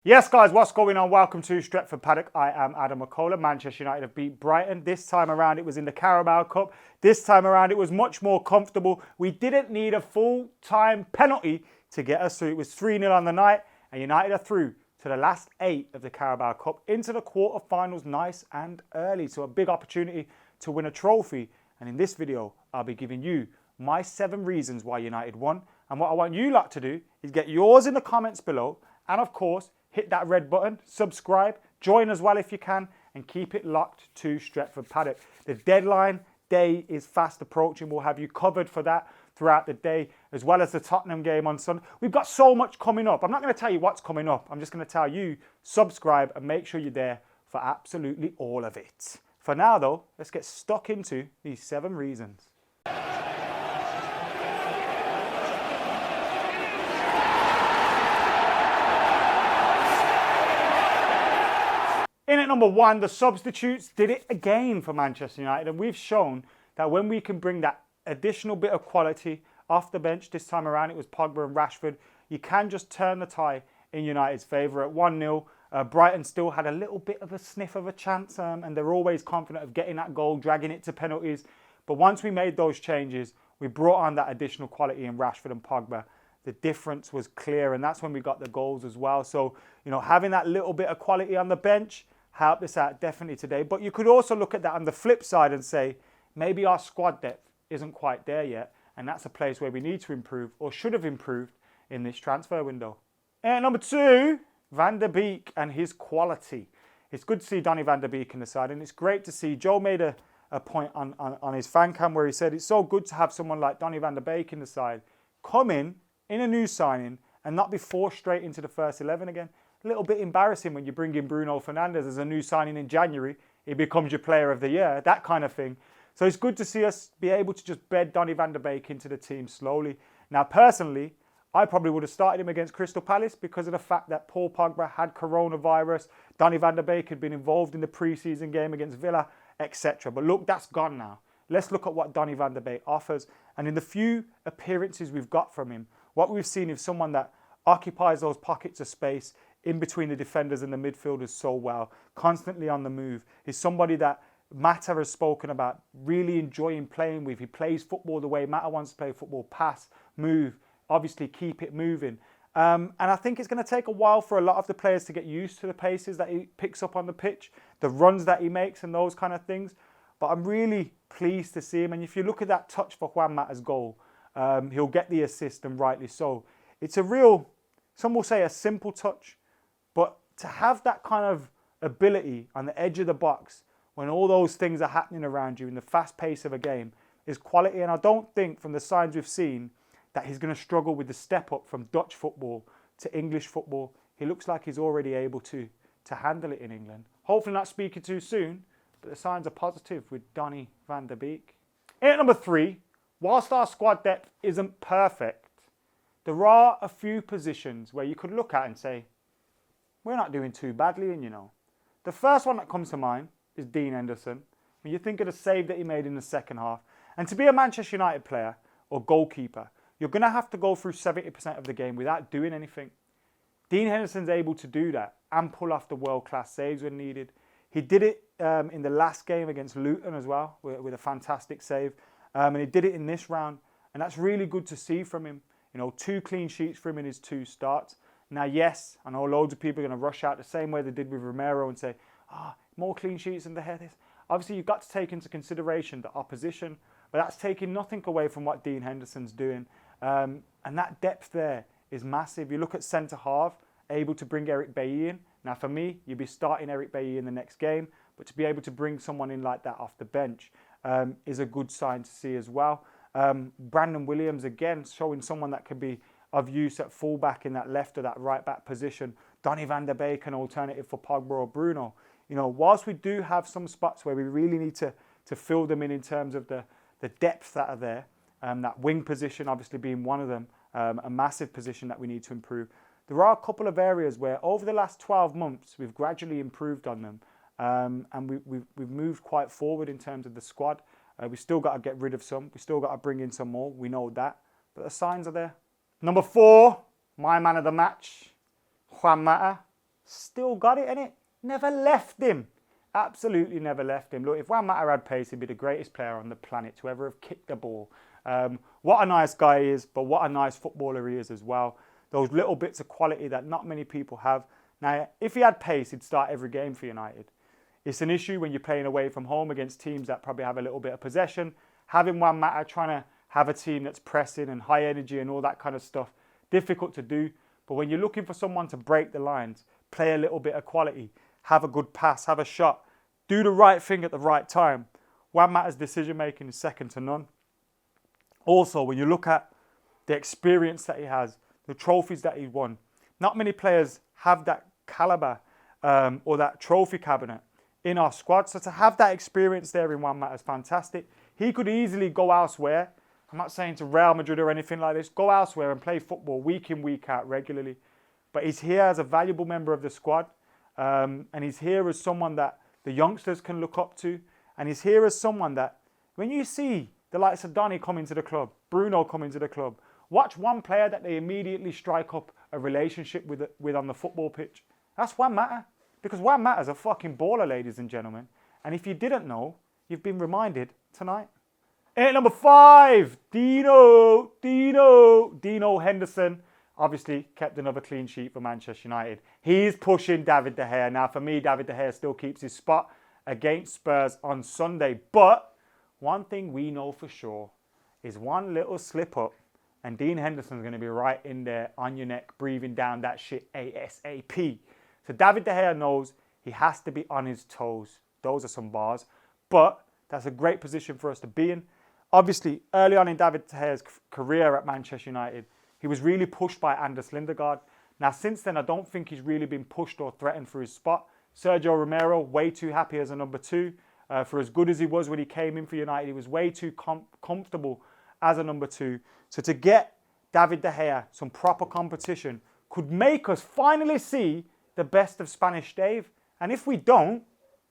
Yes, guys, what's going on? Welcome to Stretford Paddock. I am Adam Mckola. Manchester United have beat Brighton. This time around, it was in the Carabao Cup. This time around, it was much more comfortable. We didn't need a full-time penalty to get us through. It was 3-0 on the night, and United are through to the last 8 of the Carabao Cup into the quarterfinals nice and early. So a big opportunity to win a trophy. And in this video, I'll be giving you my 7 reasons why United won. And what I want you lot to do is get yours in the comments below. And of course, hit that red button, subscribe, join as well if you can, and keep it locked to Stretford Paddock. The deadline day is fast approaching. We'll have you covered for that throughout the day, as well as the Tottenham game on Sunday. We've got so much coming up. I'm not going to tell you what's coming up. I'm just going to tell you, subscribe and make sure you're there for absolutely all of it. For now, though, let's get stuck into these 7 reasons. In at number 1, the substitutes did it again for Manchester United, and we've shown that when we can bring that additional bit of quality off the bench, this time around it was Pogba and Rashford, you can just turn the tie in United's favour. At 1-0, Brighton still had a little bit of a sniff of a chance, and they're always confident of getting that goal, dragging it to penalties. But once we made those changes, we brought on that additional quality in Rashford and Pogba. The difference was clear, and that's when we got the goals as well. So, you know, having that little bit of quality on the bench helped us out definitely today. But you could also look at that on the flip side and say, maybe our squad depth isn't quite there yet. And that's a place where we need to improve, or should have improved, in this transfer window. And number 2, Van der Beek and his quality. It's good to see Donny Van der Beek in the side. And it's great to see, Joe made a point on his fan cam where he said, it's so good to have someone like Donny Van der Beek in the side come in a new signing and not be forced straight into the first 11 again. A little bit embarrassing when you bring in Bruno Fernandes as a new signing in January. He becomes your player of the year, that kind of thing. So it's good to see us be able to just bed Donny Van der Beek into the team slowly. Now, personally, I probably would have started him against Crystal Palace because of the fact that Paul Pogba had coronavirus. Donny Van der Beek had been involved in the pre-season game against Villa, etc. But look, that's gone now. Let's look at what Donny Van der Beek offers. And in the few appearances we've got from him, what we've seen is someone that occupies those pockets of space in between the defenders and the midfielders so well, constantly on the move. He's somebody that Mata has spoken about, really enjoying playing with. He plays football the way Mata wants to play football: pass, move, obviously keep it moving. And I think it's going to take a while for a lot of the players to get used to the paces that he picks up on the pitch, the runs that he makes and those kind of things. But I'm really pleased to see him. And if you look at that touch for Juan Mata's goal, he'll get the assist, and rightly so. It's a real, some will say a simple touch, but to have that kind of ability on the edge of the box when all those things are happening around you in the fast pace of a game is quality. And I don't think, from the signs we've seen, that he's going to struggle with the step up from Dutch football to English football. He looks like he's already able to handle it in England. Hopefully not speaking too soon, but the signs are positive with Donny Van der Beek. In at number 3, whilst our squad depth isn't perfect, there are a few positions where you could look at and say, we're not doing too badly. And you know, the first one that comes to mind is Dean Henderson. When you think of the save that he made in the second half, and to be a Manchester United player or goalkeeper, you're going to have to go through 70% of the game without doing anything. Dean Henderson's able to do that and pull off the world-class saves when needed. He did it in the last game against Luton as well, with a fantastic save. And he did it in this round. And that's really good to see from him. You know, 2 clean sheets for him in his 2 starts. Now, yes, I know loads of people are going to rush out the same way they did with Romero and say, more clean sheets than the head. Obviously, you've got to take into consideration the opposition, but that's taking nothing away from what Dean Henderson's doing. And that depth there is massive. You look at centre-half, able to bring Eric Bailly in. Now, for me, you'd be starting Eric Bailly in the next game, but to be able to bring someone in like that off the bench is a good sign to see as well. Brandon Williams, again, showing someone that could be of use at fullback in that left or that right back position. Donny Van der Beek, an alternative for Pogba or Bruno. You know, whilst we do have some spots where we really need to fill them in terms of the depth that are there, that wing position obviously being one of them, a massive position that we need to improve. There are a couple of areas where over the last 12 months we've gradually improved on them, and we've moved quite forward in terms of the squad. We've still got to get rid of some. We've still got to bring in some more. We know that. But the signs are there. Number 4, my man of the match, Juan Mata Still got it, innit? Never left him. Absolutely never left him. Look, if Juan Mata had pace, he'd be the greatest player on the planet to ever have kicked the ball. What a nice guy he is, but what a nice footballer he is as well. Those little bits of quality that not many people have. Now, if he had pace, he'd start every game for United. It's an issue when you're playing away from home against teams that probably have a little bit of possession. Having Juan Mata trying to have a team that's pressing and high energy and all that kind of stuff, difficult to do. But when you're looking for someone to break the lines, play a little bit of quality, have a good pass, have a shot, do the right thing at the right time, Juan Mata's decision making is second to none. Also, when you look at the experience that he has, the trophies that he won, not many players have that caliber or that trophy cabinet in our squad. So to have that experience there in Juan Mata is fantastic. He could easily go elsewhere. I'm not saying to Real Madrid or anything like this. Go elsewhere and play football week in, week out regularly. But he's here as a valuable member of the squad. And he's here as someone that the youngsters can look up to. And he's here as someone that, when you see the likes of Donny come into the club, Bruno come into the club, watch one player that they immediately strike up a relationship with on the football pitch. That's Juan Mata. Because Juan Mata's a fucking baller, ladies and gentlemen. And if you didn't know, you've been reminded tonight. At number 5, Dino Henderson. Obviously, kept another clean sheet for Manchester United. He's pushing David De Gea. Now, for me, David De Gea still keeps his spot against Spurs on Sunday. But one thing we know for sure is one little slip up and Dean Henderson's going to be right in there on your neck, breathing down that shit ASAP. So David De Gea knows he has to be on his toes. Those are some bars. But that's a great position for us to be in. Obviously, early on in David De Gea's career at Manchester United, he was really pushed by Anders Lindegaard. Now, since then, I don't think he's really been pushed or threatened for his spot. Sergio Romero, way too happy as a number 2. For as good as he was when he came in for United, he was way too comfortable as a number 2. So to get David De Gea some proper competition could make us finally see the best of Spanish Dave. And if we don't,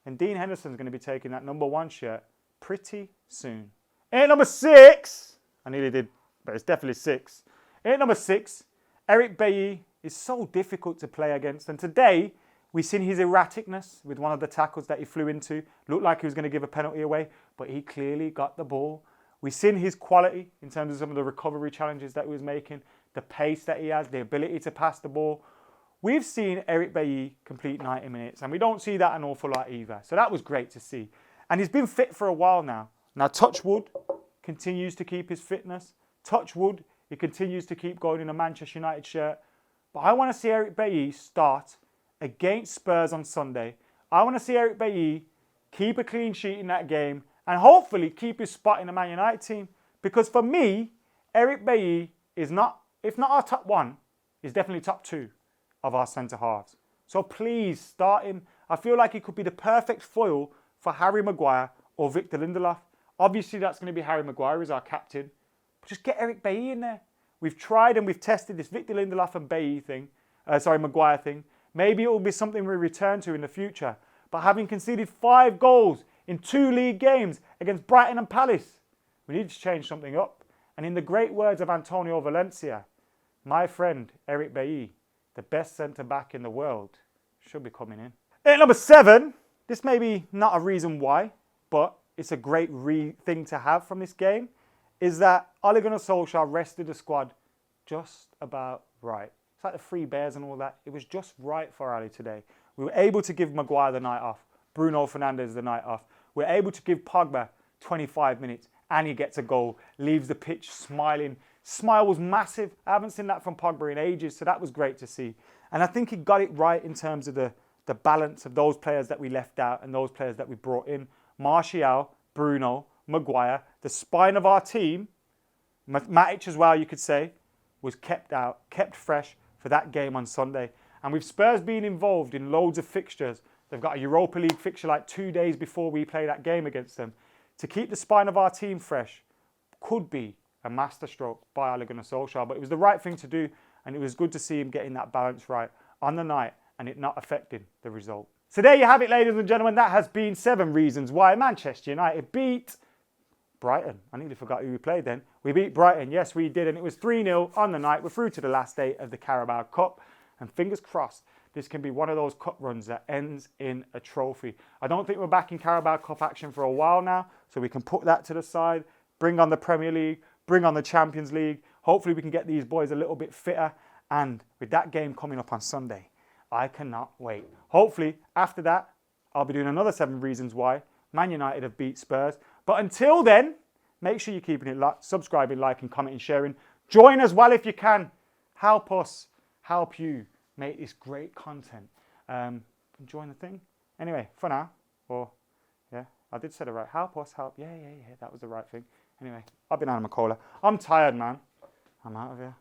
then Dean Henderson's going to be taking that number 1 shirt pretty soon. At number 6, I nearly did, but it's definitely 6. At number 6, Eric Bailly is so difficult to play against. And today, we've seen his erraticness with one of the tackles that he flew into. Looked like he was going to give a penalty away, but he clearly got the ball. We've seen his quality in terms of some of the recovery challenges that he was making, the pace that he has, the ability to pass the ball. We've seen Eric Bailly complete 90 minutes, and we don't see that an awful lot either. So that was great to see. And he's been fit for a while now. Now, touch wood, continues to keep his fitness. Touch wood, he continues to keep going in a Manchester United shirt. But I want to see Eric Bailly start against Spurs on Sunday. I want to see Eric Bailly keep a clean sheet in that game and hopefully keep his spot in the Man United team. Because for me, Eric Bailly is not, if not our top 1, he's definitely top 2 of our centre-halves. So please start him. I feel like he could be the perfect foil for Harry Maguire or Victor Lindelof. Obviously, that's going to be Harry Maguire as our captain. But just get Eric Bailly in there. We've tried and we've tested this Victor Lindelof and Maguire thing. Maybe it will be something we return to in the future. But having conceded 5 goals in 2 league games against Brighton and Palace, we need to change something up. And in the great words of Antonio Valencia, my friend Eric Bailly, the best centre-back in the world, should be coming in. At number 7, this may be not a reason why, but it's a great thing to have from this game, is that Ole Gunnar Solskjaer rested the squad just about right. It's like the 3 Bears and all that. It was just right for Ali today. We were able to give Maguire the night off, Bruno Fernandes the night off. We're able to give Pogba 25 minutes and he gets a goal, leaves the pitch smiling. Smile was massive. I haven't seen that from Pogba in ages, so that was great to see. And I think he got it right in terms of the balance of those players that we left out and those players that we brought in. Martial, Bruno, Maguire, the spine of our team, Matic as well, you could say, was kept out, kept fresh for that game on Sunday. And with Spurs being involved in loads of fixtures, they've got a Europa League fixture like 2 days before we play that game against them. To keep the spine of our team fresh could be a masterstroke by Ole Gunnar Solskjaer, but it was the right thing to do, and it was good to see him getting that balance right on the night and it not affecting the result. So there you have it, ladies and gentlemen. That has been 7 reasons why Manchester United beat Brighton. I nearly forgot who we played then. We beat Brighton. Yes, we did, and it was 3-0 on the night. We're through to the last day of the Carabao Cup, and fingers crossed this can be one of those cup runs that ends in a trophy. I don't think we're back in Carabao Cup action for a while now, so we can put that to the side, bring on the Premier League, bring on the Champions League. Hopefully we can get these boys a little bit fitter, and with that game coming up on Sunday, I cannot wait. Hopefully after that, I'll be doing another 7 reasons why Man United have beat Spurs. But until then, make sure you're keeping it locked, subscribing, liking, commenting, sharing. Join as well if you can. Help us, help you make this great content. Join the thing. Anyway, for now, yeah, I did say the right. Help us, help. Yeah, that was the right thing. Anyway, I've been Mckola. I'm tired, man. I'm out of here.